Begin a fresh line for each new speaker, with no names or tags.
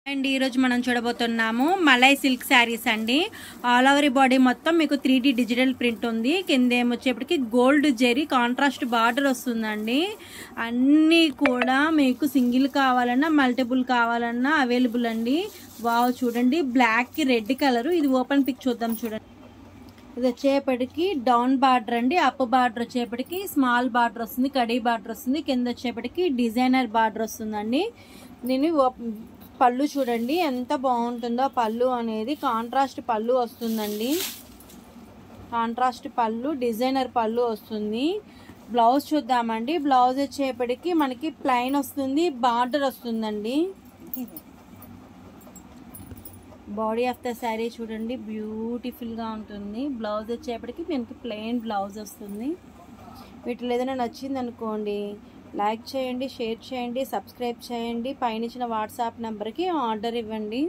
And ఈరోజు మనం చూడబోతున్నాము మలై సిల్క్ శారీస్ అండి. ఆల్ ఓవర్ బాడీ మొత్తం మీకు 3D డిజిటల్ ప్రింట్ ఉంది. కింద ఏమొచ్చేప్పటికి గోల్డ్ జెరీ కాంట్రాస్ట్ బార్డర్ వస్తుందండి. అన్నీ కూడా మీకు సింగిల్ కావాలన్నా మల్టిపుల్ కావాలన్నా అవైలబుల్ అండి. వావ్, చూడండి బ్లాక్ కి రెడ్ కలర్. ఇది ఓపెన్ పిక్ చూద్దాం. చూడండి, ఇది వచ్చేపటికి డౌన్ బార్డర్ అండి. అప్ బార్డర్ వచ్చేపటికి స్మాల్ బార్డర్ వస్తుంది, కడీ బార్డర్ వస్తుంది. కింద వచ్చేపటికి డిజైనర్ బార్డర్ వస్తుందండి. దీన్ని పళ్ళు చూడండి ఎంత బాగుంటుందో. పళ్ళు అనేది కాంట్రాస్ట్ పళ్ళు వస్తుందండి. కాంట్రాస్ట్ పళ్ళు, డిజైనర్ పళ్ళు వస్తుంది. బ్లౌజ్ చూద్దామండి. బ్లౌజ్ వచ్చేపటికి మనకి ప్లెయిన్ వస్తుంది, బార్డర్ వస్తుందండి. బాడీ ఆఫ్ ద శారీ చూడండి బ్యూటిఫుల్ గా ఉంటుంది. బ్లౌజ్ వచ్చేపటికి మనకి ప్లెయిన్ బ్లౌజ్ వస్తుంది. వీటిలో ఏదైనా నచ్చింది అనుకోండి, లైక్ చేయండి, షేర్ చేయండి, సబ్స్క్రైబ్ చేయండి. పైన ఇచ్చిన వాట్సాప్ నెంబర్కి ఆర్డర్ ఇవ్వండి.